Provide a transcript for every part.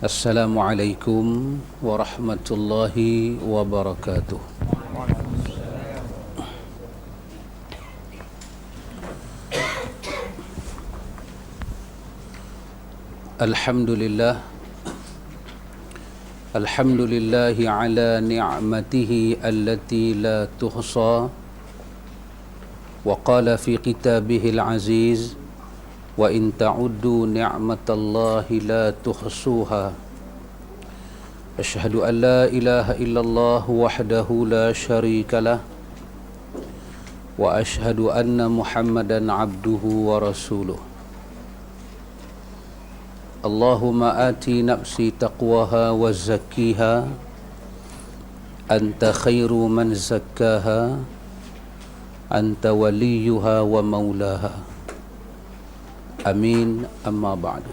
Assalamualaikum warahmatullahi wabarakatuh. Alhamdulillah Alhamdulillahi ala ni'matihi allati la tuhsa. Wa qala fi kitabihil aziz, wa in ta'uddu ni'matallahi la tuhsuha. Asyhadu an la ilaha illallah wahdahu la syarika lah, wa asyhadu anna Muhammadan abduhu wa rasuluh. Allahumma ati nafsi taqwaha wa zakkiha, anta khairu man zakkaha, anta waliyuha wa maulaha. Amin. Amma ba'du.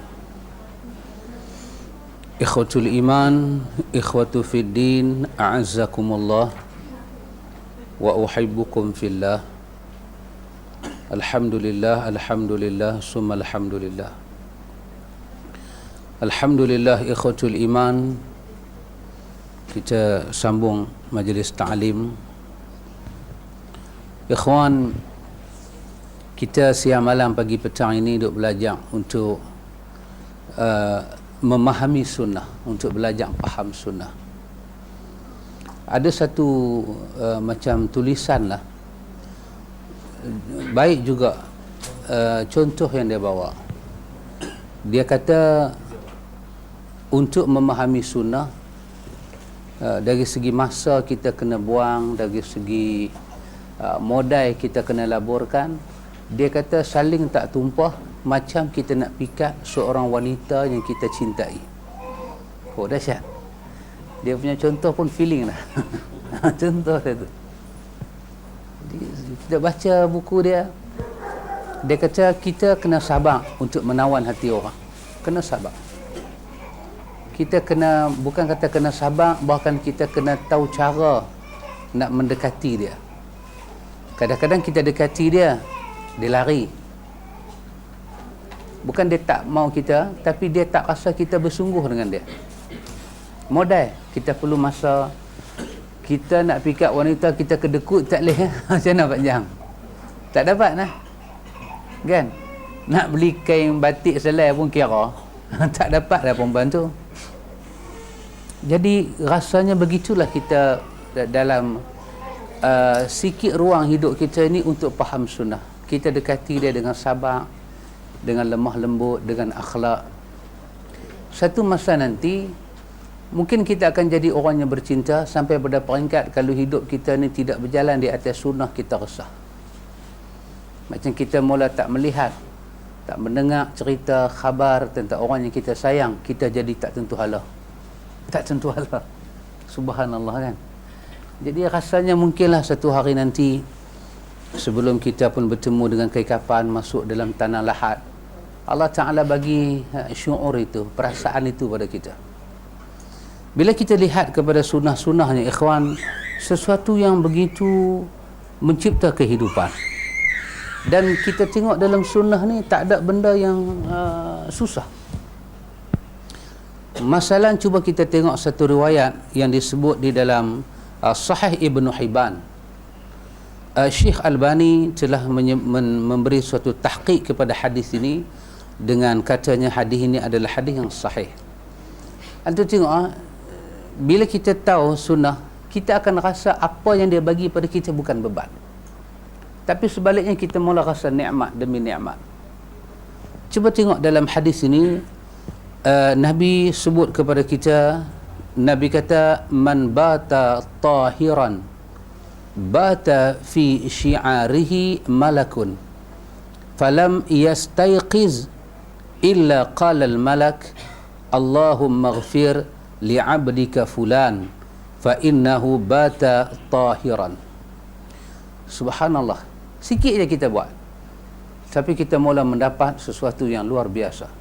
Ikhwatul iman, ikhwatu fid din, a'azzakumullah wa uhibbukum fillah. Alhamdulillah, alhamdulillah, summa alhamdulillah. Alhamdulillah, ikhwatul iman, kita sambung majlis ta'lim. Ikhwan, kita siang malam pagi petang ini duk belajar untuk memahami sunnah, untuk belajar faham sunnah. Ada satu macam tulisan lah, baik juga contoh yang dia bawa. Dia kata untuk memahami sunnah, dari segi masa kita kena buang, dari segi modal kita kena laburkan. Dia kata saling tak tumpah macam kita nak pikat seorang wanita yang kita cintai. Oh, dahsyat. Dia punya contoh pun feeling lah. Contoh dia tu. Kita baca buku dia, dia kata kita kena sabar untuk menawan hati orang. Kena sabar. Kita kena, bukan kata kena sabar, bahkan kita kena tahu cara nak mendekati dia. Kadang-kadang kita dekati dia, dia lari. Bukan dia tak mau kita, tapi dia tak rasa kita bersungguh dengan dia. Modal kita perlu masa. Kita nak pikat wanita, kita kedekut tak boleh. Macam mana Pak Jang? Tak dapat lah kan? Nak beli kain batik selai pun kira tak dapat lah perempuan tu. Jadi rasanya begitulah kita dalam sikit ruang hidup kita ini untuk faham sunnah. Kita dekati dia dengan sabar, dengan lemah lembut, dengan akhlak. Satu masa nanti mungkin kita akan jadi orang yang bercinta sampai pada peringkat kalau hidup kita ni tidak berjalan di atas sunnah, kita resah. Macam kita mula tak melihat, tak mendengar cerita khabar tentang orang yang kita sayang, kita jadi tak tentu hala. Tak tentu hala. Subhanallah kan. Jadi rasanya mungkinlah satu hari nanti, sebelum kita pun bertemu dengan kekapan masuk dalam tanah lahat, Allah Ta'ala bagi syu'ur itu, perasaan itu pada kita. Bila kita lihat kepada sunnah-sunnahnya, ikhwan, sesuatu yang begitu mencipta kehidupan. Dan kita tengok dalam sunnah ni tak ada benda yang susah. Masalah, cuba kita tengok satu riwayat yang disebut di dalam Sahih Ibn Hibban. Syekh Albani telah memberi suatu tahqiq kepada hadis ini dengan katanya hadis ini adalah hadis yang sahih. Antum tengok, bila kita tahu sunnah, kita akan rasa apa yang dia bagi pada kita bukan beban. Tapi sebaliknya kita mula rasa nikmat demi nikmat. Cuba tengok dalam hadis ini, Nabi sebut kepada kita, Nabi kata, man bata tahiran bata fi syi'arihi malakun falam yastayqiz illa qala al-malak Allahumma ighfir li'abdika fulan fa innahu bata tahiran. Subhanallah, sikit je kita buat, tapi kita mula mendapat sesuatu yang luar biasa.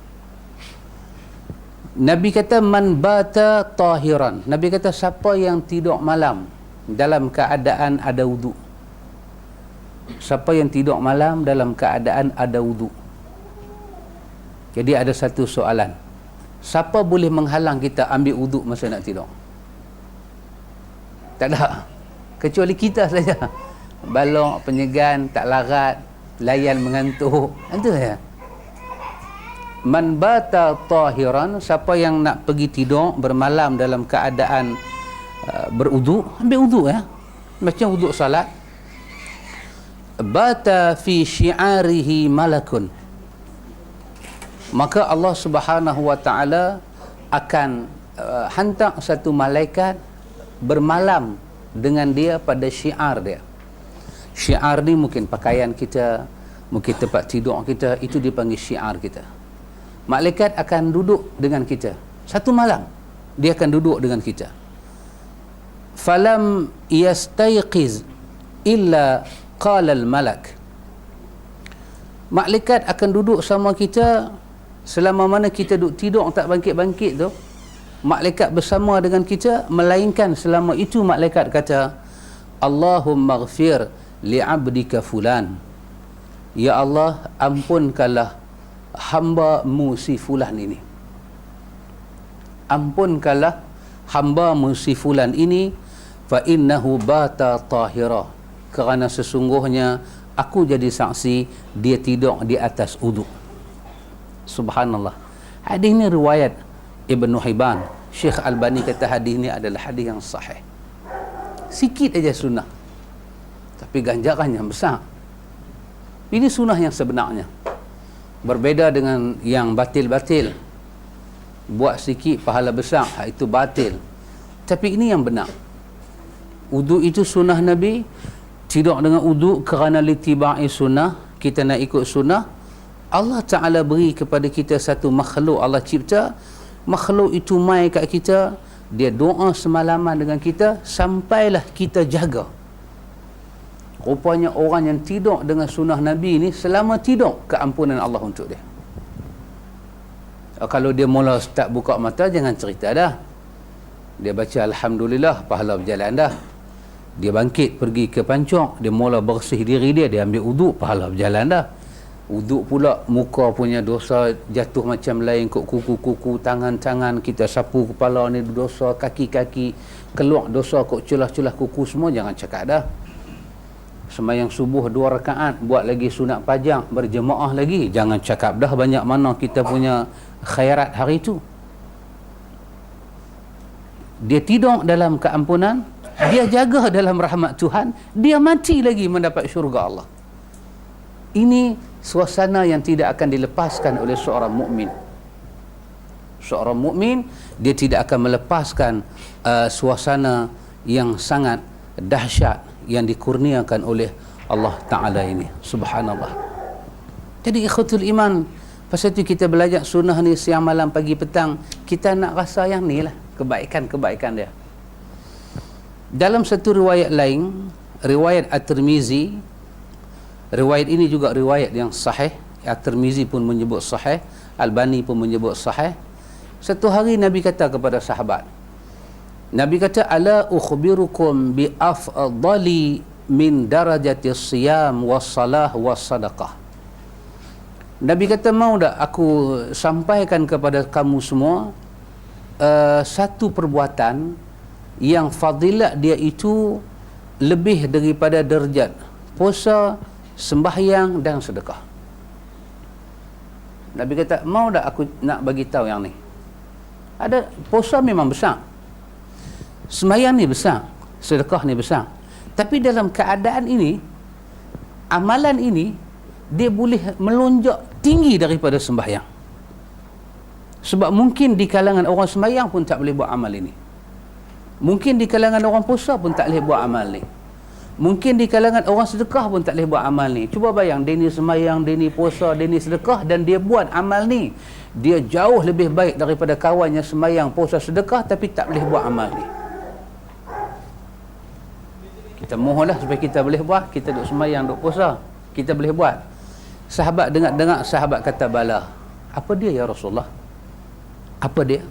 Nabi kata man bata tahiran. Nabi kata siapa yang tidur malam dalam keadaan ada wudu. Siapa yang tidur malam dalam keadaan ada wudu. Jadi ada satu soalan. Siapa boleh menghalang kita ambil wuduk masa nak tidur? Tak ada. Kecuali kita saja. Balok, penyegan, tak larat, layan mengantuk. Itu ya. Man bata tahiran, siapa yang nak pergi tidur bermalam dalam keadaan berwuduk, ambil wuduk ya. Macam wuduk salat. Bata fi syi'arihi malakun. Maka Allah Subhanahu wa taala akan hantar satu malaikat bermalam dengan dia pada syiar dia. Syiar ni mungkin pakaian kita, mungkin tempat tidur kita, itu dipanggil syiar kita. Malaikat akan duduk dengan kita satu malam, dia akan duduk dengan kita. Falam yastayqiz illa qala al malak. Malaikat akan duduk sama kita selama mana kita duduk tidur tak bangkit-bangkit tu. Malaikat bersama dengan kita, melainkan selama itu malaikat kata, Allahumma ghfir li'abdika fulan. Ya Allah, ampunkanlah hamba-Mu si fulan ini. Ampunkanlah hamba-Mu si fulan ini, fa innahu bata tahira. Kerana sesungguhnya aku jadi saksi dia tidur di atas uduk. Subhanallah. Hadis ini riwayat Ibn Hibban. Syekh Albani kata hadis ini adalah hadis yang sahih. Sikit aja sunnah, tapi ganjarannya besar. Ini sunnah yang sebenarnya. Berbeza dengan yang batil-batil. Buat sikit pahala besar, itu batil. Tapi ini yang benar. Wudu itu sunnah Nabi. Tidak dengan wudu kerana litibai sunnah, kita nak ikut sunnah. Allah Ta'ala beri kepada kita satu makhluk, Allah cipta. Makhluk itu mai kat kita, dia doa semalaman dengan kita sampailah kita jaga. Rupanya orang yang tidur dengan sunnah Nabi ni, selama tidur keampunan Allah untuk dia. Kalau dia mula start buka mata, jangan cerita dah. Dia baca Alhamdulillah, pahala berjalan dah. Dia bangkit pergi ke pancong, dia mula bersih diri dia, dia ambil uduk, pahala berjalan dah. Uduk pula, muka punya dosa jatuh macam lain, kot kuku-kuku, tangan-tangan, kita sapu kepala ni dosa, kaki-kaki keluar dosa, kot celah-celah kuku semua, jangan cakap dah. Sembahyang subuh 2 rakaat, buat lagi sunat pajang, berjemaah lagi, jangan cakap dah banyak mana kita punya khairat hari itu. Dia tidur dalam keampunan, dia jaga dalam rahmat Tuhan, dia mati lagi mendapat syurga Allah. Ini suasana yang tidak akan dilepaskan oleh seorang mukmin. Seorang mukmin, dia tidak akan melepaskan suasana yang sangat dahsyat yang dikurniakan oleh Allah Ta'ala ini. Subhanallah. Jadi ikhwatul iman, pasal itu kita belajar sunnah ni siang malam pagi petang, kita nak rasa yang ni lah kebaikan-kebaikan dia. Dalam satu riwayat lain, riwayat At-Tirmizi, riwayat ini juga riwayat yang sahih. At-Tirmizi pun menyebut sahih, Albani pun menyebut sahih. Satu hari Nabi kata kepada sahabat, Nabi kata, ala ukhbirukum bi afdali min darajati siyam wassalah wassadaqah. Nabi kata, mau tak aku sampaikan kepada kamu semua satu perbuatan yang fadilat dia itu lebih daripada derajat puasa, sembahyang dan sedekah. Nabi kata, mau tak aku nak bagi tahu yang ni? Ada puasa memang besar, sembahyang ni besar, sedekah ni besar, tapi dalam keadaan ini, amalan ini dia boleh melonjak tinggi daripada sembahyang. Sebab mungkin di kalangan orang sembahyang pun tak boleh buat amal ini, mungkin di kalangan orang puasa pun tak boleh buat amal ni, mungkin di kalangan orang sedekah pun tak boleh buat amal ni. Cuba bayang, dia ni sembahyang, dia ni puasa, dia ni sedekah, dan dia buat amal ni, dia jauh lebih baik daripada kawannya sembahyang, puasa, sedekah tapi tak boleh buat amal ni. Kita mohonlah supaya kita boleh buat. Kita duk sembahyang, duk puasa, kita boleh buat. Sahabat dengar-dengar, sahabat kata, bala, apa dia ya Rasulullah? Apa dia?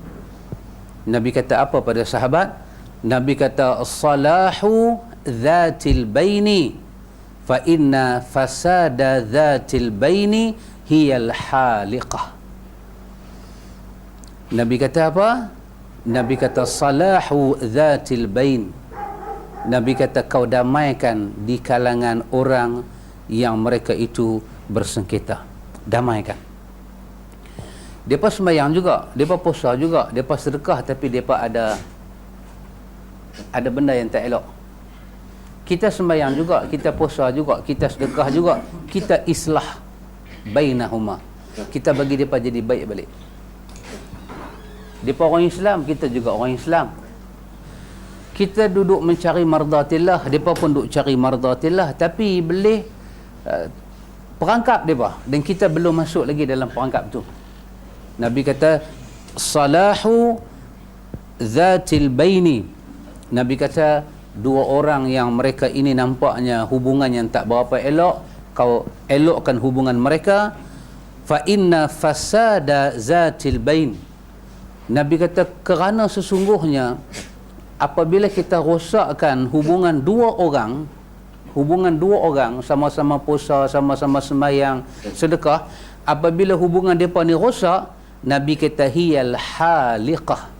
Nabi kata apa pada sahabat? Nabi kata, salahu dhatil baini fa inna fasada dhatil baini hiyal haliqah. Nabi kata apa? Nabi kata salahu dzatil bain. Nabi kata kau damaikan di kalangan orang yang mereka itu bersengketa. Damaikan. Depa sembahyang juga, depa puasa juga, depa sedekah, tapi depa ada benda yang tak elok. Kita sembahyang juga, kita puasa juga, kita sedekah juga, kita islah bainahuma. Kita bagi depa jadi baik balik. Depa orang Islam, kita juga orang Islam. Kita duduk mencari mardatillah, depa pun duduk cari mardatillah, tapi boleh perangkap depa dan kita belum masuk lagi dalam perangkap tu. Nabi kata salahu dzatil baini. Nabi kata dua orang yang mereka ini nampaknya hubungan yang tak berapa elok, kau elokkan hubungan mereka. Fa inna fasada dzatil bain. Nabi kata kerana sesungguhnya apabila kita rosakkan hubungan dua orang sama-sama puasa, sama-sama sembahyang, sedekah, apabila hubungan mereka ni rosak, Nabi kata hiyal haliqah,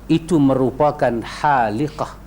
itu merupakan haliqah.